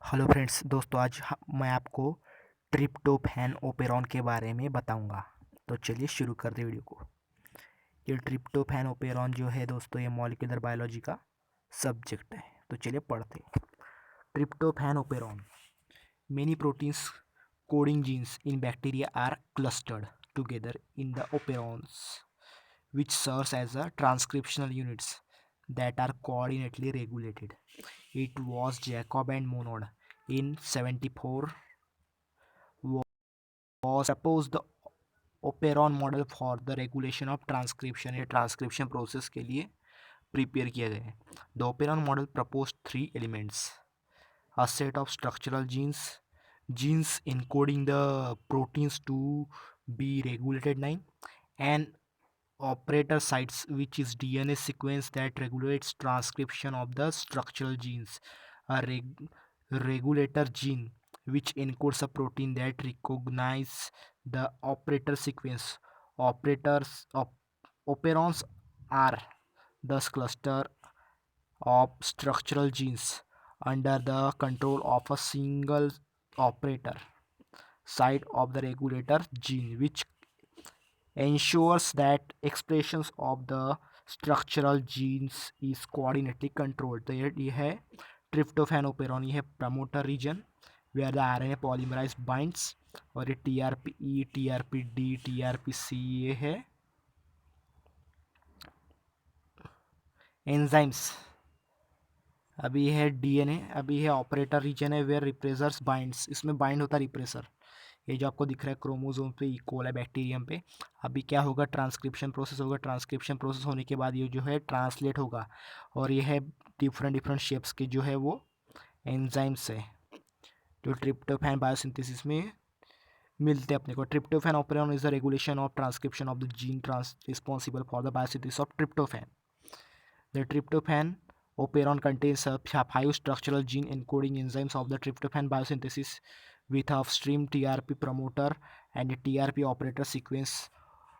Hello friends दोस्तों आज मैं आपको ट्रिप्टोफैन ओपेरॉन के बारे में बताऊंगा। तो चलिए शुरू कर दे वीडियो को। ये ट्रिप्टोफैन ओपेरॉन जो है दोस्तों, ये मॉलिक्यूलर बायोलॉजी का सब्जेक्ट है। तो चलिए पढ़ते हैं। Tryptophan operon, many proteins coding genes in bacteria are clustered together in the operons which serves as a transcriptional units that are coordinately regulated. It was Jacob and Monod in 74 was proposed the operon model for the regulation of transcription. ये transcription process के लिए prepare किया गया है। The operon model proposed three elements: a set of structural genes encoding the proteins to be regulated 9, and operator sites, which is DNA sequence that regulates transcription of the structural genes. A regulator gene which encodes a protein that recognizes the operator sequence. Operons are thus cluster of structural genes under the control of a single operator site of the regulator gene, which ensures that expressions of the structural genes is coordinately controlled. तो ये है tryptophan operon, ये है promoter region where the RNA polymerase binds, और ये TRP TRP TRP ये है enzymes. अभी है डीएनए, अभी है ऑपरेटर रीजन है वेयर रिप्रेसर्स बाइंड्स, इसमें बाइंड होता है रिप्रेसर। ये जो आपको दिख रहा है क्रोमोसोम पे, इकोला बैक्टीरियम पे। अभी क्या होगा, ट्रांसक्रिप्शन प्रोसेस होगा। ट्रांसक्रिप्शन प्रोसेस होने के बाद ये जो है ट्रांसलेट होगा, और ये है डिफरेंट शेप्स के जो है वो एंजाइम्स है जो ट्रिप्टोफैन बायोसिंथेसिस में मिलते हैं अपने को। Tryptophan operation is the regulation of transcription of the gene responsible for the biosynthesis of tryptophan. The tryptophan operon contains five structural gene encoding enzymes of the tryptophan biosynthesis with upstream TRP promoter and a TRP operator sequence.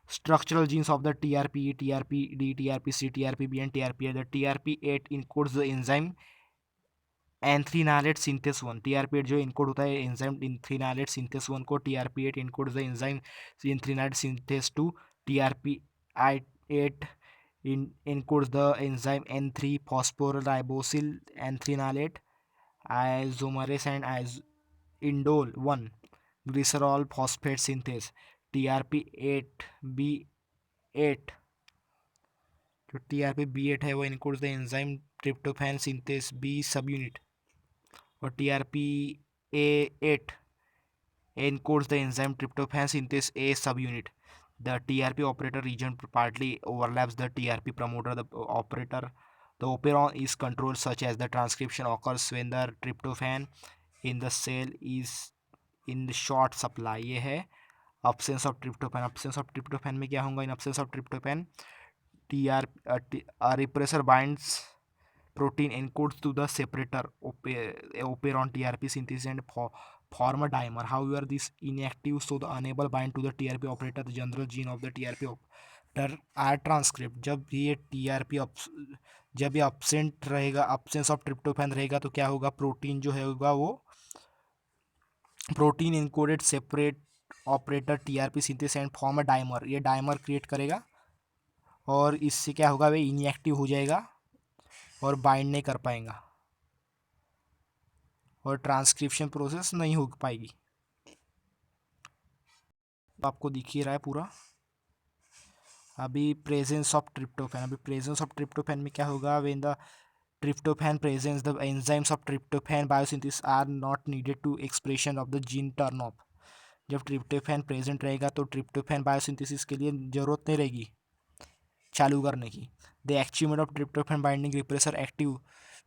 Structural genes of the TRP, TRPD, TRPC, TRPB, and TRPA. The TRP8 encodes the enzyme anthranilate synthase 1। TRP8 जो encode होता है enzyme anthranilate synthase 1 को, TRP8 encodes the enzyme anthranilate synthase 2। TRP8 encodes the enzyme N3 phosphoribosylanthranilate isomerase and indole 1 glycerol phosphate synthase। TRP8B8 जो TRP-B8 है वो encodes the enzyme tryptophan synthase B सब unit, और TRP-A8 encodes the enzyme tryptophan synthase A subunit. The TRP operator region partly overlaps the TRP promoter. The operon is controlled such as the transcription occurs when the tryptophan in the cell is in the short supply. ये है absence of tryptophan. Absence of tryptophan में क्या होगा? In absence of tryptophan, repressor binds protein encodes to the separator operon TRP synthesis and form a dimer. However, this inactive so the unable bind to the TRP operator, the general gene of the TRP operator are transcript. जब ये absent रहेगा, absence of tryptophan रहेगा, तो क्या होगा, protein जो है होगा वो protein encoded separate operator TRP synthesis and form a dimer. ये डाइमर क्रिएट करेगा और इससे क्या होगा, वे इनएक्टिव हो जाएगा और बाइंड नहीं कर पाएगा और ट्रांसक्रिप्शन प्रोसेस नहीं हो पाएगी। तो आपको दिख ही रहा है पूरा। अभी प्रेजेंस ऑफ ट्रिप्टोफैन, अभी प्रेजेंस ऑफ ट्रिप्टोफैन में क्या होगा, when the tryptophan presence the enzymes of tryptophan biosynthesis are not needed to expression of the gene turn off. जब ट्रिप्टोफैन प्रेजेंट रहेगा तो ट्रिप्टोफैन बायोसिंथेसिस के लिए ज़रूरत नहीं रहेगी चालू करने की। The achievement of tryptophan binding repressor active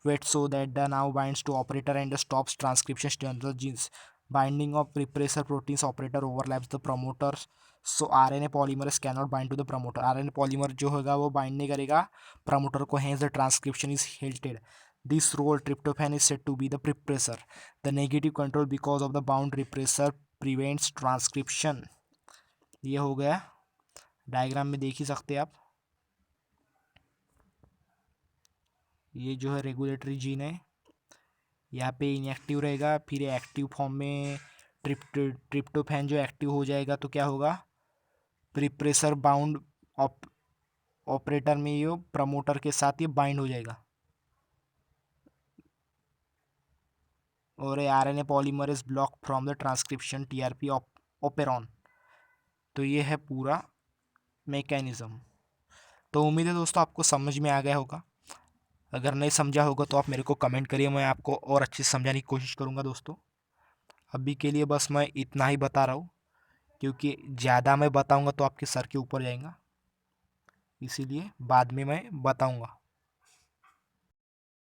wait so that the now binds to operator and stops transcription general genes. Binding of repressor proteins operator overlaps the promoters, so RNA polymerase cannot bind to the promoter. RNA polymer जो होगा वो bind नहीं करेगा promoter को, hence the transcription is halted. This role tryptophan is said to be the repressor. The negative control because of the bound repressor prevents transcription. ये हो गया, diagram में देख ही सकते हैं आप। ये जो है रेगुलेटरी जीन है, यहाँ पे इनएक्टिव रहेगा, फिर एक्टिव फॉर्म में ट्रिप्टोफैन जो एक्टिव हो जाएगा तो क्या होगा, प्रीप्रेशर बाउंड ऑपरेटर में ये प्रमोटर के साथ ये बाइंड हो जाएगा और RNA polymerase block from the transcription TRP operon. तो ये है पूरा मैकेनिज्म। तो उम्मीद है दोस्तों आपको समझ में आ गया होगा। अगर नहीं समझा होगा तो आप मेरे को कमेंट करिए, मैं आपको और अच्छे से समझाने की कोशिश करूँगा दोस्तों। अभी के लिए बस मैं इतना ही बता रहा हूँ, क्योंकि ज़्यादा मैं बताऊँगा तो आपके सर के ऊपर जाएगा, इसीलिए बाद में मैं बताऊँगा।